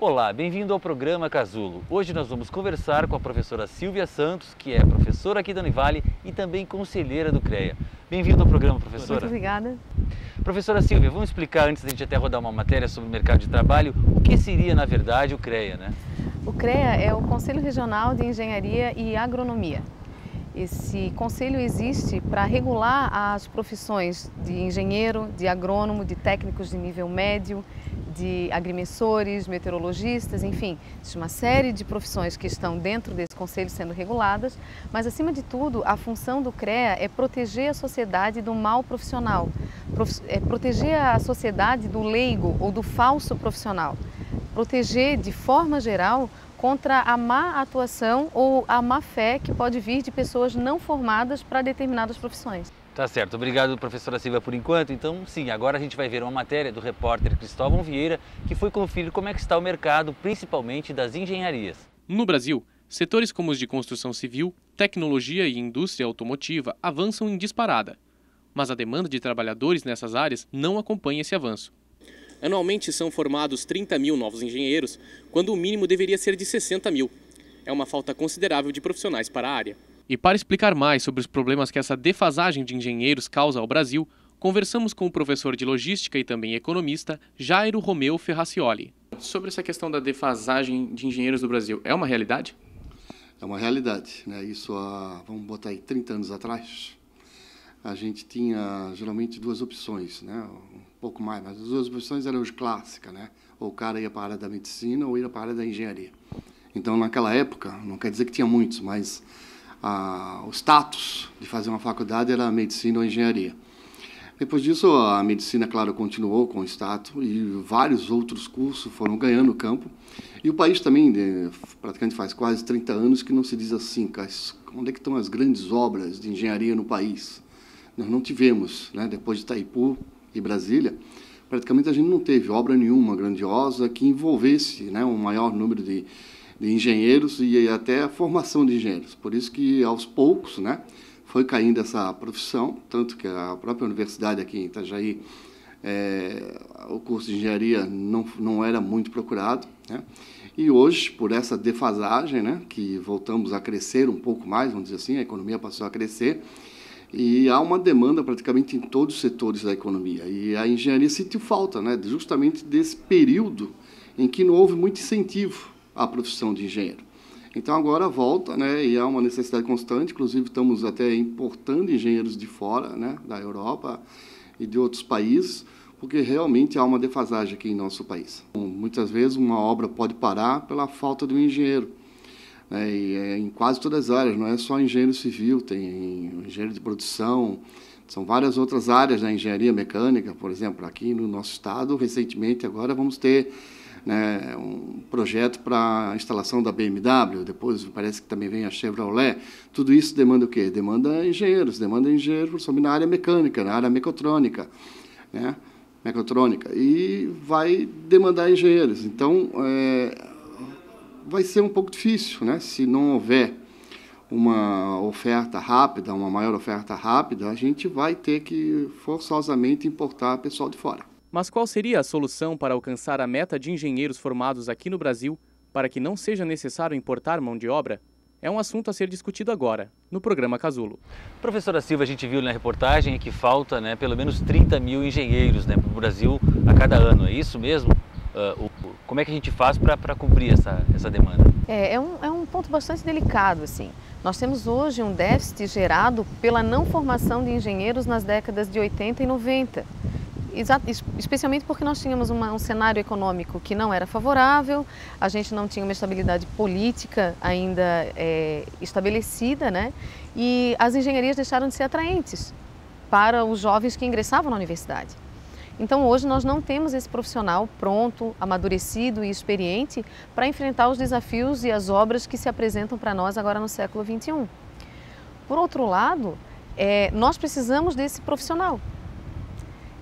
Olá, bem-vindo ao programa Casulo. Hoje nós vamos conversar com a professora Silvia Santos, que é professora aqui da Univale e também conselheira do CREA. Bem-vindo ao programa, professora. Muito obrigada. Professora Silvia, vamos explicar, antes da gente até rodar uma matéria sobre o mercado de trabalho, o que seria, na verdade, o CREA, né? O CREA é o Conselho Regional de Engenharia e Agronomia. Esse conselho existe para regular as profissões de engenheiro, de agrônomo, de técnicos de nível médio, de agrimensores, meteorologistas, enfim, existe uma série de profissões que estão dentro desse conselho sendo reguladas, mas acima de tudo a função do CREA é proteger a sociedade do mal profissional, proteger a sociedade do leigo ou do falso profissional, proteger de forma geral contra a má atuação ou a má fé que pode vir de pessoas não formadas para determinadas profissões. Tá certo, obrigado, professora Silvia, por enquanto. Então, sim, agora a gente vai ver uma matéria do repórter Cristóvão Vieira, que foi conferir como é que está o mercado, principalmente das engenharias. No Brasil, setores como os de construção civil, tecnologia e indústria automotiva avançam em disparada. Mas a demanda de trabalhadores nessas áreas não acompanha esse avanço. Anualmente são formados 30 mil novos engenheiros, quando o mínimo deveria ser de 60 mil. É uma falta considerável de profissionais para a área. E para explicar mais sobre os problemas que essa defasagem de engenheiros causa ao Brasil, conversamos com o professor de logística e também economista Jairo Romeu Ferracioli. Sobre essa questão da defasagem de engenheiros do Brasil, é uma realidade? É uma realidade, né? Isso vamos botar aí 30 anos atrás, a gente tinha geralmente duas opções, né? Um pouco mais, mas as duas opções eram as clássicas, né? Ou o cara ia para a área da medicina ou ia para a área da engenharia. Então, naquela época, não quer dizer que tinha muitos, mas o status de fazer uma faculdade era a medicina ou a engenharia. Depois disso, a medicina, claro, continuou com o status e vários outros cursos foram ganhando campo. E o país também, praticamente faz quase 30 anos que não se diz assim, onde é que estão as grandes obras de engenharia no país? Nós não tivemos, né, depois de Itaipu e Brasília, praticamente a gente não teve obra nenhuma grandiosa que envolvesse, né, um maior número de engenheiros e até a formação de engenheiros. Por isso que, aos poucos, né, foi caindo essa profissão, tanto que a própria universidade aqui em Itajaí, o curso de engenharia não era muito procurado, né? E hoje, por essa defasagem, né, que voltamos a crescer um pouco mais, vamos dizer assim, a economia passou a crescer, e há uma demanda praticamente em todos os setores da economia. E a engenharia sentiu falta, né, justamente desse período em que não houve muito incentivo à profissão de engenheiro. Então agora volta, né, e há uma necessidade constante, inclusive estamos até importando engenheiros de fora, né, da Europa e de outros países, porque realmente há uma defasagem aqui em nosso país. Muitas vezes uma obra pode parar pela falta de um engenheiro, né, e em quase todas as áreas, não é só engenheiro civil, tem engenheiro de produção, são várias outras áreas da engenharia mecânica, por exemplo, aqui no nosso estado, recentemente agora vamos ter, né, um projeto para a instalação da BMW, depois parece que também vem a Chevrolet. Tudo isso demanda o quê? Demanda engenheiros somente na área mecânica, na área mecatrônica, né? E vai demandar engenheiros. Então, vai ser um pouco difícil, né? Se não houver uma oferta rápida, uma maior oferta rápida, a gente vai ter que forçosamente importar pessoal de fora. Mas qual seria a solução para alcançar a meta de engenheiros formados aqui no Brasil para que não seja necessário importar mão de obra? É um assunto a ser discutido agora, no programa Casulo. Professora Silva, a gente viu na reportagem que falta, né, pelo menos 30 mil engenheiros, né, para o Brasil a cada ano. É isso mesmo? Como é que a gente faz para cumprir essa demanda? É um ponto bastante delicado, assim. Nós temos hoje um déficit gerado pela não formação de engenheiros nas décadas de 80 e 90. Especialmente porque nós tínhamos um cenário econômico que não era favorável, a gente não tinha uma estabilidade política ainda estabelecida, né? E as engenharias deixaram de ser atraentes para os jovens que ingressavam na universidade. Então hoje nós não temos esse profissional pronto, amadurecido e experiente para enfrentar os desafios e as obras que se apresentam para nós agora no século XXI. Por outro lado, nós precisamos desse profissional.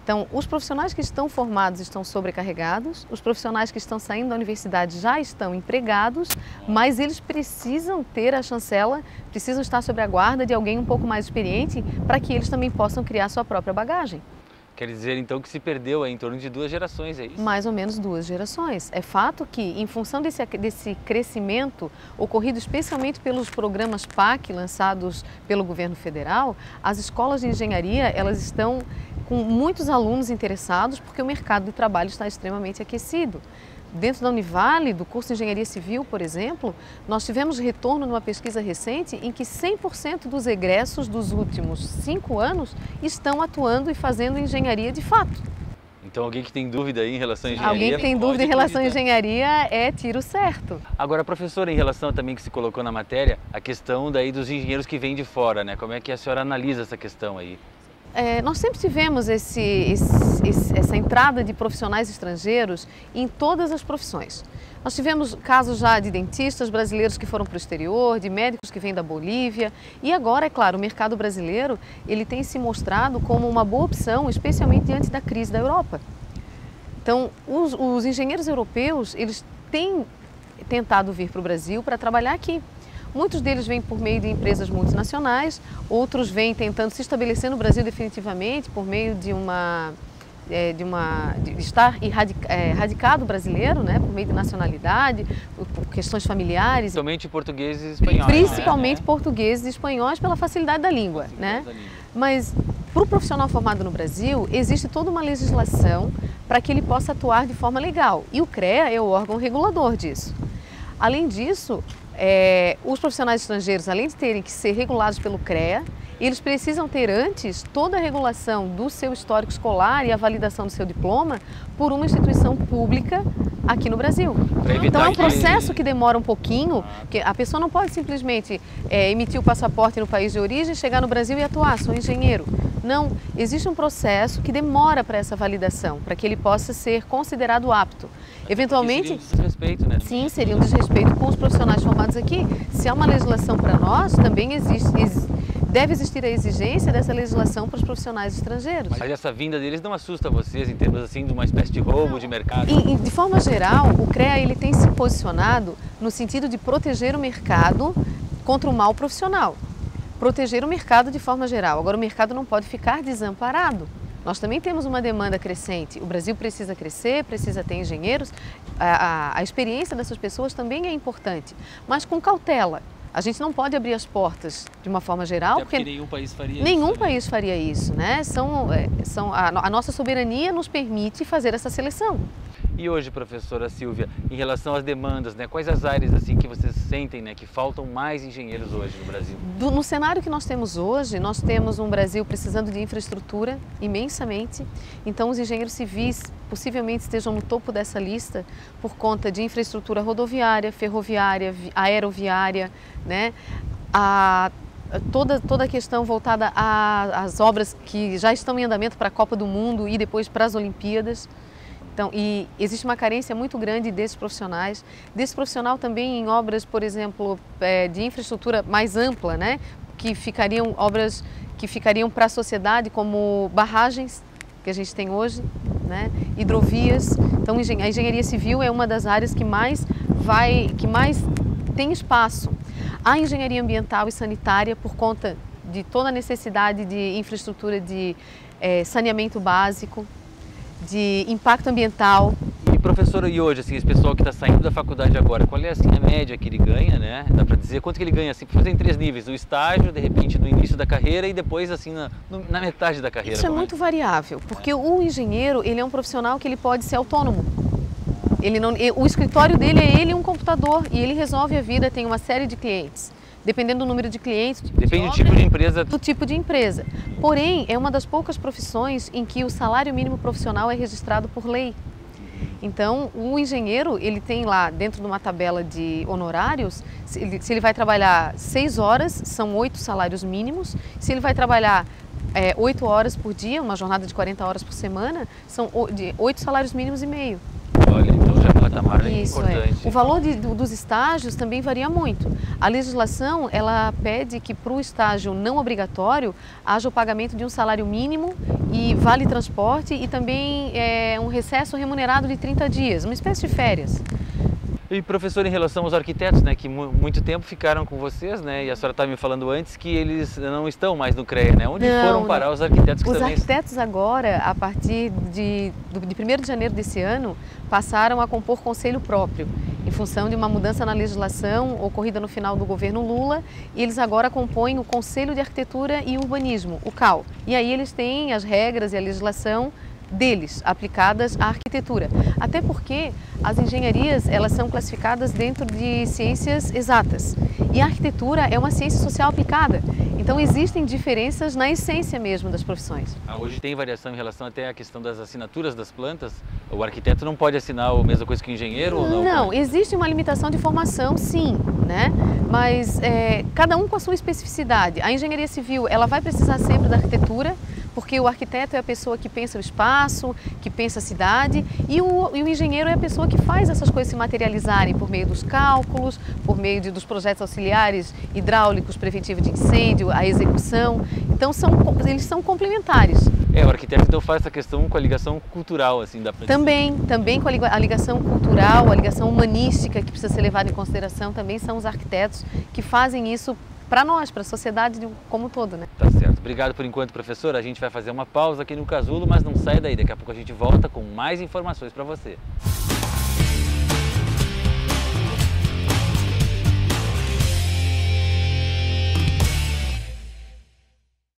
Então, os profissionais que estão formados estão sobrecarregados, os profissionais que estão saindo da universidade já estão empregados, mas eles precisam ter a chancela, precisam estar sob a guarda de alguém um pouco mais experiente para que eles também possam criar sua própria bagagem. Quer dizer, então, que se perdeu em torno de 2 gerações, é isso? Mais ou menos 2 gerações. É fato que, em função desse crescimento ocorrido especialmente pelos programas PAC lançados pelo governo federal, as escolas de engenharia elas estão com muitos alunos interessados porque o mercado de trabalho está extremamente aquecido. Dentro da Univale, do curso de Engenharia Civil, por exemplo, nós tivemos retorno numa pesquisa recente em que 100% dos egressos dos últimos 5 anos estão atuando e fazendo engenharia de fato. Então alguém que tem dúvida aí em relação à engenharia... Alguém que tem dúvida em relação à engenharia é tiro certo. Agora, professora, em relação também que se colocou na matéria, a questão daí dos engenheiros que vêm de fora, né? Como é que a senhora analisa essa questão aí? Nós sempre tivemos essa entrada de profissionais estrangeiros em todas as profissões. Nós tivemos casos já de dentistas brasileiros que foram para o exterior, de médicos que vêm da Bolívia e agora, é claro, o mercado brasileiro ele tem se mostrado como uma boa opção, especialmente diante da crise da Europa. Então, os engenheiros europeus, eles têm tentado vir para o Brasil para trabalhar aqui. Muitos deles vêm por meio de empresas multinacionais, outros vêm tentando se estabelecer no Brasil definitivamente por meio de estar radicado brasileiro, né, por meio de nacionalidade, por questões familiares. Principalmente portugueses e espanhóis. Principalmente portugueses e espanhóis pela facilidade da língua, né? Mas para o profissional formado no Brasil, existe toda uma legislação para que ele possa atuar de forma legal. E o CREA é o órgão regulador disso. Além disso, os profissionais estrangeiros, além de terem que ser regulados pelo CREA, eles precisam ter antes toda a regulação do seu histórico escolar e a validação do seu diploma por uma instituição pública aqui no Brasil. Então é um processo que demora um pouquinho, porque a pessoa não pode simplesmente emitir o passaporte no país de origem, chegar no Brasil e atuar, sou engenheiro. Não, existe um processo que demora para essa validação, para que ele possa ser considerado apto. Eventualmente, seria um desrespeito, né? Sim, seria um desrespeito com os profissionais formados aqui. Se há uma legislação para nós, também deve existir a exigência dessa legislação para os profissionais estrangeiros. Mas essa vinda deles não assusta vocês em termos assim de uma espécie de roubo de mercado? De forma geral, o CREA ele tem se posicionado no sentido de proteger o mercado contra o mal profissional. Proteger o mercado de forma geral. Agora, o mercado não pode ficar desamparado. Nós também temos uma demanda crescente. O Brasil precisa crescer, precisa ter engenheiros. A experiência dessas pessoas também é importante, mas com cautela. A gente não pode abrir as portas de uma forma geral, porque nenhum país faria isso. Nenhum país faria isso, né? A nossa soberania nos permite fazer essa seleção. E hoje, professora Silvia, em relação às demandas, né, quais as áreas assim que vocês sentem, né, que faltam mais engenheiros hoje no Brasil? No cenário que nós temos hoje, nós temos um Brasil precisando de infraestrutura imensamente. Então, os engenheiros civis possivelmente estejam no topo dessa lista por conta de infraestrutura rodoviária, ferroviária, aeroviária, né? Toda a questão voltada às obras que já estão em andamento para a Copa do Mundo e depois para as Olimpíadas. Então, e existe uma carência muito grande desses profissionais, desse profissional também em obras, por exemplo, de infraestrutura mais ampla, né? Obras que ficariam para a sociedade, como barragens que a gente tem hoje, né? Hidrovias. Então, a engenharia civil é uma das áreas que mais tem espaço. A engenharia ambiental e sanitária, por conta de toda a necessidade de infraestrutura de saneamento básico, de impacto ambiental. E professora, e hoje, assim, esse pessoal que está saindo da faculdade agora, qual é assim, a média que ele ganha, né? Dá para dizer quanto que ele ganha, assim, para fazer em 3 níveis, no estágio, de repente no início da carreira e depois assim na metade da carreira. Isso é muito variável, porque o engenheiro, ele é um profissional que ele pode ser autônomo. O escritório dele é ele e um computador e ele resolve a vida, tem uma série de clientes. Dependendo do número de clientes, depende do tipo de empresa. Do tipo de empresa. Porém, é uma das poucas profissões em que o salário mínimo profissional é registrado por lei. Então, o engenheiro, ele tem lá, dentro de uma tabela de honorários, se ele vai trabalhar 6 horas, são 8 salários mínimos. Se ele vai trabalhar 8 horas por dia, uma jornada de 40 horas por semana, são 8 salários mínimos e meio. Olha, então já é um patamar importante. O valor dos estágios também varia muito. A legislação, ela pede que para o estágio não obrigatório haja o pagamento de um salário mínimo e vale transporte e também um recesso remunerado de 30 dias, uma espécie de férias. E professor, em relação aos arquitetos, né, que muito tempo ficaram com vocês, né, e a senhora estava me falando antes que eles não estão mais no CREA, né? Onde foram parar os arquitetos que Os também... arquitetos agora, a partir de 1º de janeiro desse ano, passaram a compor conselho próprio, em função de uma mudança na legislação ocorrida no final do governo Lula, e eles agora compõem o Conselho de Arquitetura e Urbanismo, o CAU. E aí eles têm as regras e a legislação deles, aplicadas à arquitetura. Até porque as engenharias, elas são classificadas dentro de ciências exatas. E a arquitetura é uma ciência social aplicada. Então existem diferenças na essência mesmo das profissões. Hoje tem variação em relação até à questão das assinaturas das plantas? O arquiteto não pode assinar a mesma coisa que o engenheiro? Ou não? Não, existe uma limitação de formação, sim, né? Mas cada um com a sua especificidade. A engenharia civil, ela vai precisar sempre da arquitetura, porque o arquiteto é a pessoa que pensa o espaço, que pensa a cidade, e o engenheiro é a pessoa que faz essas coisas se materializarem por meio dos cálculos, por meio dos projetos auxiliares hidráulicos, preventivo de incêndio, a execução. Então eles são complementares. O arquiteto então faz essa questão com a ligação cultural, assim, da Também com a ligação cultural, a ligação humanística que precisa ser levada em consideração, também são os arquitetos que fazem isso para nós, para a sociedade como um todo, né? Tá certo. Obrigado por enquanto, professor. A gente vai fazer uma pausa aqui no Casulo, mas não sai daí. Daqui a pouco a gente volta com mais informações para você.